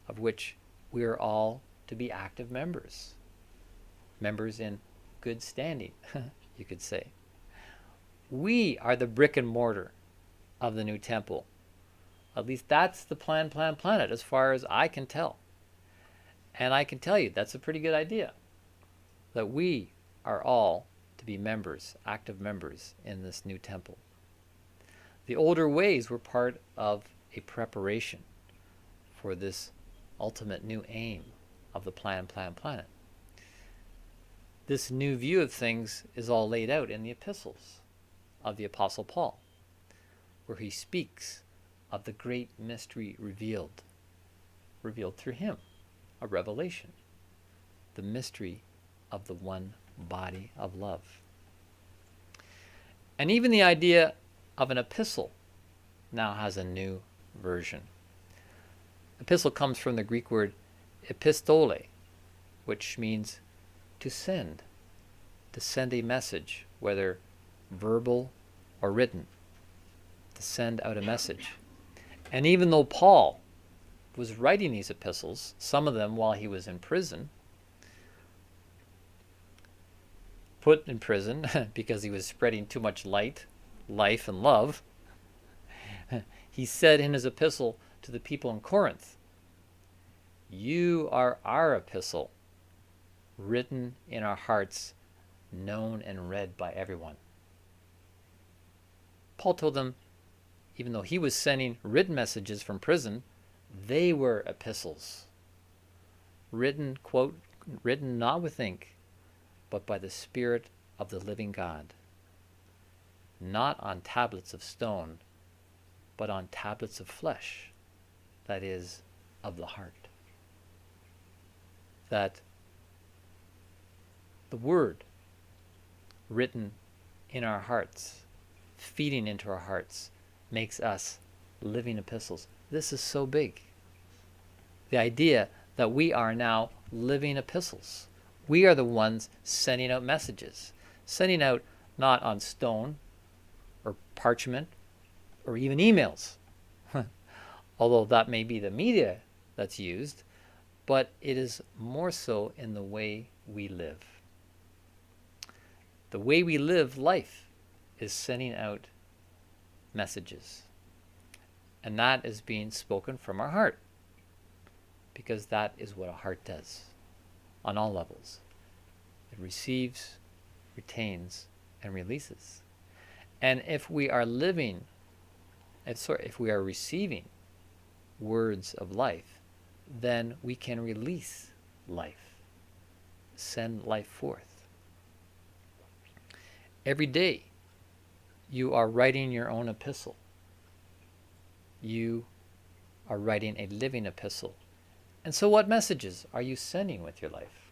S1: of which we are all to be active members. Members in good standing, you could say. We are the brick and mortar of the new temple. At least that's the planet, as far as I can tell. And I can tell you that's a pretty good idea. That we are all to be members, active members in this new temple. The older ways were part of a preparation for this ultimate new aim of the planet. This new view of things is all laid out in the epistles of the Apostle Paul, where he speaks of the great mystery revealed through him, a revelation, the mystery of the one body of love. And even the idea of an epistle now has a new version. Epistle comes from the Greek word epistole, which means to send a message, whether verbal or written, to send out a message. And even though Paul was writing these epistles, some of them while he was in prison, put in prison because he was spreading too much light, life, and love, he said in his epistle to the people in Corinth, "You are our epistle, written in our hearts, known and read by everyone." Paul told them, even though he was sending written messages from prison, they were epistles, written, quote, written not with ink, but by the Spirit of the living God, not on tablets of stone, but on tablets of flesh, that is, of the heart. That the Word written in our hearts, feeding into our hearts, makes us living epistles. This is so big. The idea that we are now living epistles. We are the ones sending out messages, sending out not on stone or parchment or even emails, although that may be the media that's used, but it is more so in the way we live. The way we live life is sending out messages. And that is being spoken from our heart, because that is what a heart does on all levels. It receives, retains, and releases. And if we are if we are receiving words of life, then we can release life, send life forth. Every day, you are writing your own epistle. You are writing a living epistle. And so what messages are you sending with your life?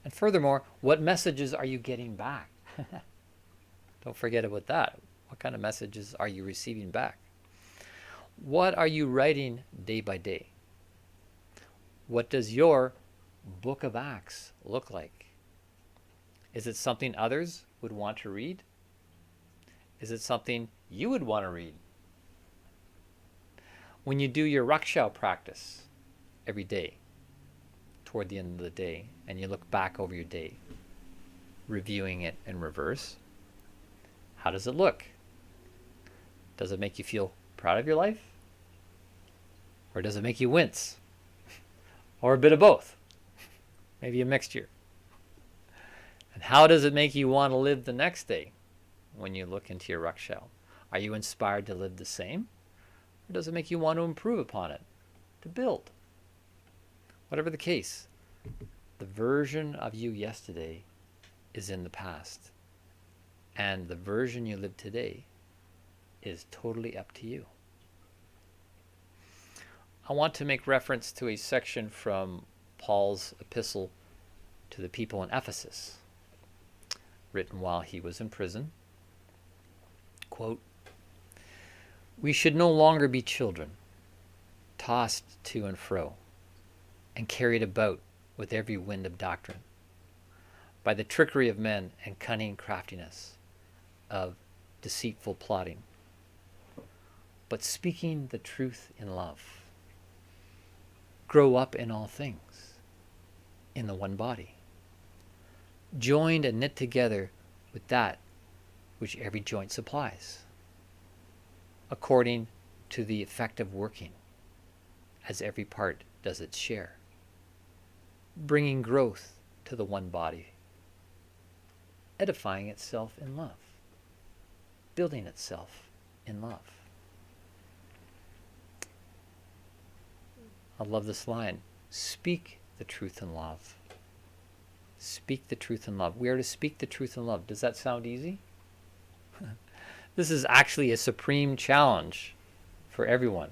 S1: And furthermore, what messages are you getting back? Don't forget about that. What kind of messages are you receiving back? What are you writing day by day? What does your book of Acts look like? Is it something others would want to read? Is it something you would want to read? When you do your Raksha practice every day, toward the end of the day, and you look back over your day, reviewing it in reverse, how does it look? Does it make you feel proud of your life? Or does it make you wince? Or a bit of both? Maybe a mixture. And how does it make you want to live the next day when you look into your ruck shell? Are you inspired to live the same? Or does it make you want to improve upon it, to build? Whatever the case, the version of you yesterday is in the past. And the version you live today is totally up to you. I want to make reference to a section from Paul's epistle to the people in Ephesus, written while he was in prison. Quote, "We should no longer be children, tossed to and fro, and carried about with every wind of doctrine, by the trickery of men and cunning craftiness of deceitful plotting, but speaking the truth in love, grow up in all things in the one body, joined and knit together with that which every joint supplies, according to the effective working, as every part does its share, bringing growth to the one body, edifying itself in love, building itself in love." I love this line. Speak the truth in love. Speak the truth in love. We are to speak the truth in love. Does that sound easy? This is actually a supreme challenge for everyone.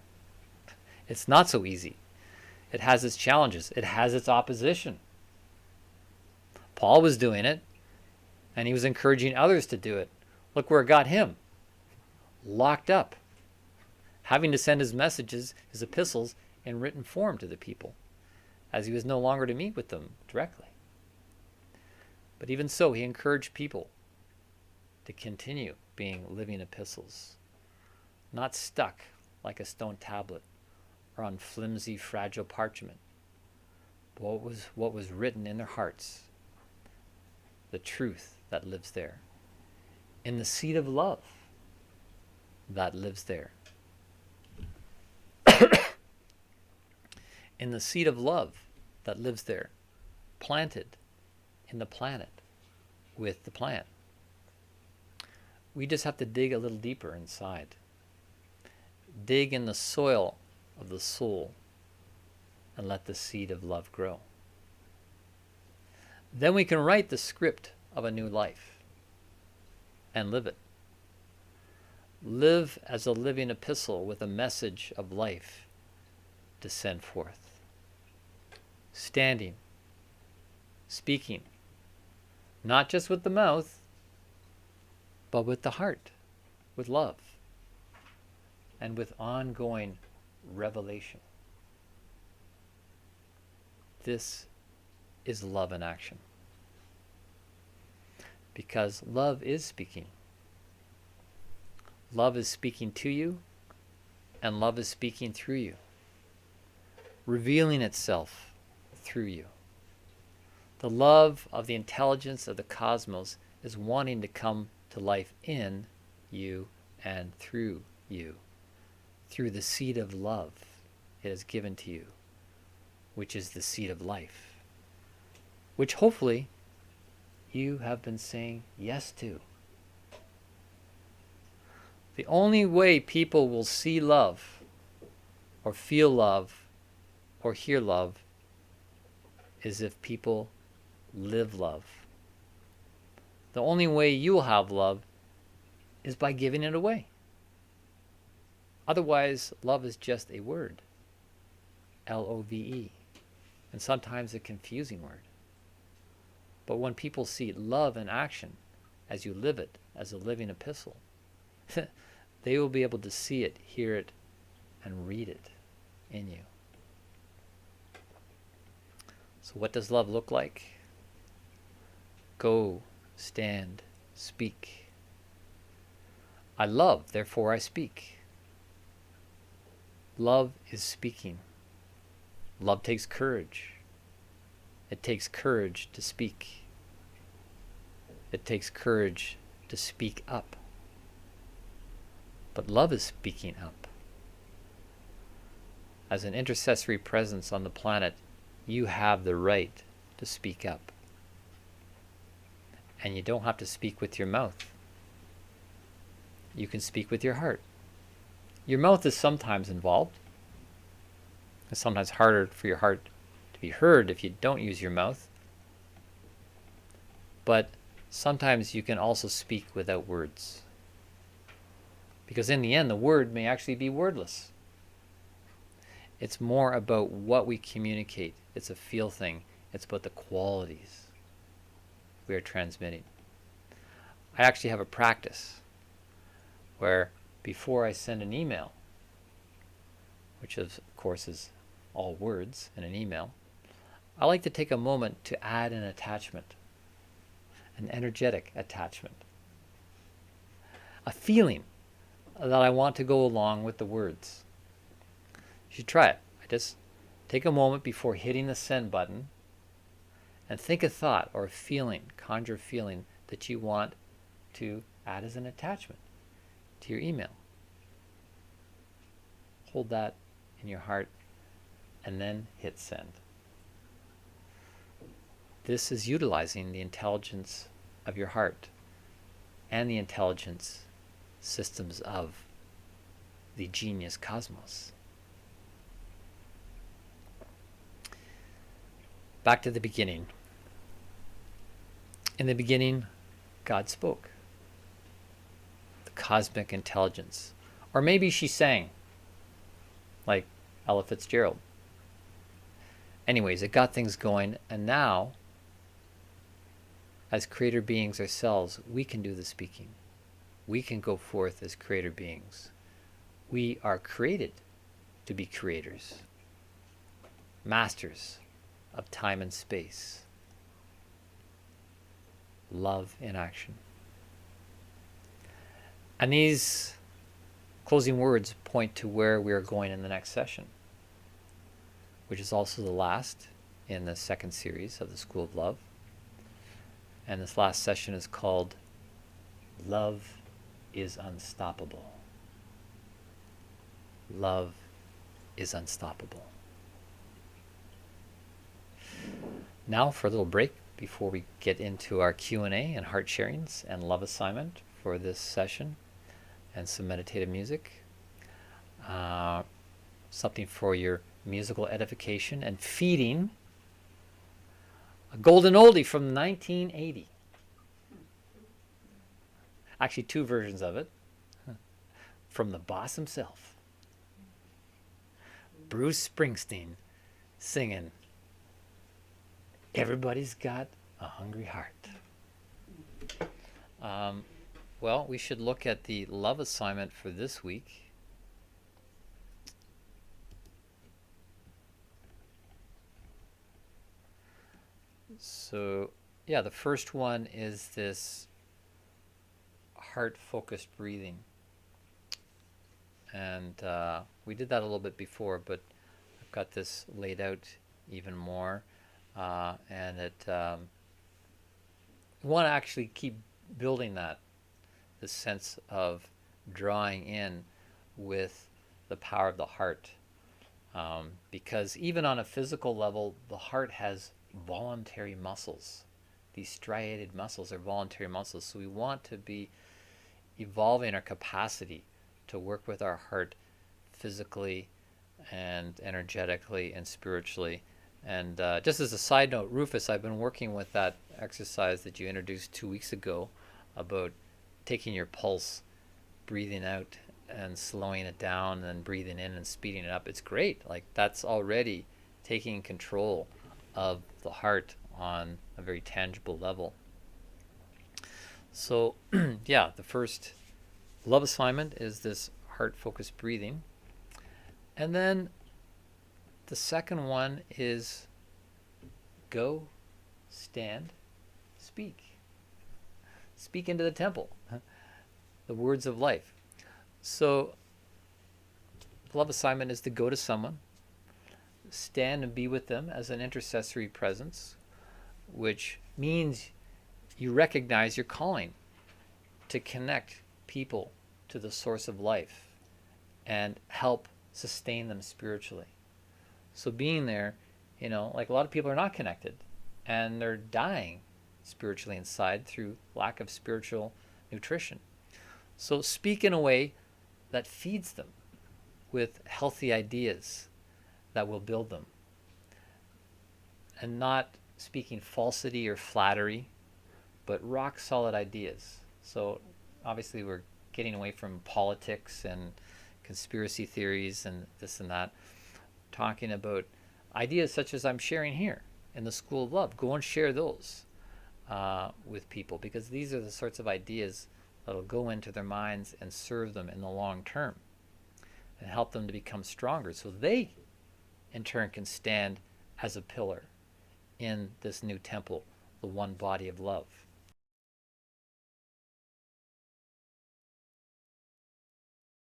S1: It's not so easy. It has its challenges. It has its opposition. Paul was doing it, and he was encouraging others to do it. Look where it got him. Locked up. Having to send his messages, his epistles, in written form to the people, as he was no longer to meet with them directly. But even so, he encouraged people to continue being living epistles, not stuck like a stone tablet or on flimsy, fragile parchment, but what was written in their hearts, the truth that lives there, in the seed of love that lives there. In the seed of love that lives there, planted in the planet with the plant. We just have to dig a little deeper inside. Dig in the soil of the soul and let the seed of love grow. Then we can write the script of a new life and live it. Live as a living epistle with a message of life to send forth. Standing, speaking, not just with the mouth, but with the heart, with love, and with ongoing revelation. This is love in action. Because love is speaking. Love is speaking to you, and love is speaking through you, revealing itself through you. The love of the intelligence of the cosmos is wanting to come to life in you and through you, through the seed of love it has given to you, which is the seed of life, which hopefully you have been saying yes to. The only way people will see love, or feel love, or hear love, is if people live love. The only way you'll have love is by giving it away. Otherwise, love is just a word. L-O-V-E. And sometimes a confusing word. But when people see love in action, as you live it, as a living epistle, they will be able to see it, hear it, and read it in you. So what does love look like? Go, stand, speak. I love, therefore I speak. Love is speaking. Love takes courage. It takes courage to speak. It takes courage to speak up. But love is speaking up. As an intercessory presence on the planet, you have the right to speak up. And you don't have to speak with your mouth. You can speak with your heart. Your mouth is sometimes involved. It's sometimes harder for your heart to be heard if you don't use your mouth. But sometimes you can also speak without words. Because in the end, the word may actually be wordless. It's more about what we communicate. It's a feel thing. It's about the qualities we are transmitting. I actually have a practice where before I send an email, which of course is all words in an email, I like to take a moment to add an attachment, an energetic attachment, a feeling that I want to go along with the words. You should try it. I just take a moment before hitting the send button and think a thought or a feeling, conjure a feeling that you want to add as an attachment to your email. Hold that in your heart and then hit send. This is utilizing the intelligence of your heart and the intelligence systems of the genius cosmos. Back to the beginning. In the beginning, God spoke. The cosmic intelligence. Or maybe she sang, like Ella Fitzgerald. Anyways, it got things going, and now, as creator beings ourselves, we can do the speaking. We can go forth as creator beings. We are created to be creators, masters of time and space. Love in action. And these closing words point to where we are going in the next session, which is also the last in the second series of the School of Love. And this last session is called Love is Unstoppable. Love is unstoppable. Now for a little break before we get into our Q&A and heart sharings and love assignment for this session, and some meditative music. Something for your musical edification and feeding. A golden oldie from 1980. Actually, two versions of it. From the boss himself. Bruce Springsteen singing, "Everybody's Got a Hungry Heart." Well, we should look at the love assignment for this week. So, yeah, the first one is this heart-focused breathing. And we did that a little bit before, but I've got this laid out even more. And we want to actually keep building that, this sense of drawing in with the power of the heart. Because even on a physical level, the heart has voluntary muscles. These striated muscles are voluntary muscles. So we want to be evolving our capacity to work with our heart physically and energetically and spiritually. And just as a side note, Rufus, I've been working with that exercise that you introduced 2 weeks ago about taking your pulse, breathing out and slowing it down, and breathing in and speeding it up. It's great. Like, that's already taking control of the heart on a very tangible level. So, yeah, the first love assignment is this heart-focused breathing. And then the second one is go, stand, speak. Speak into the temple. The words of life. So, the love assignment is to go to someone, stand and be with them as an intercessory presence, which means you recognize your calling to connect people to the source of life and help sustain them spiritually. So being there, like a lot of people are not connected and they're dying spiritually inside through lack of spiritual nutrition. So speak in a way that feeds them with healthy ideas that will build them, and not speaking falsity or flattery, but rock solid ideas. So obviously we're getting away from politics and conspiracy theories and this and that, talking about ideas such as I'm sharing here in the School of Love. Go and share those with people, because these are the sorts of ideas that'll go into their minds and serve them in the long term and help them to become stronger, so they in turn can stand as a pillar in this new temple, the one body of love.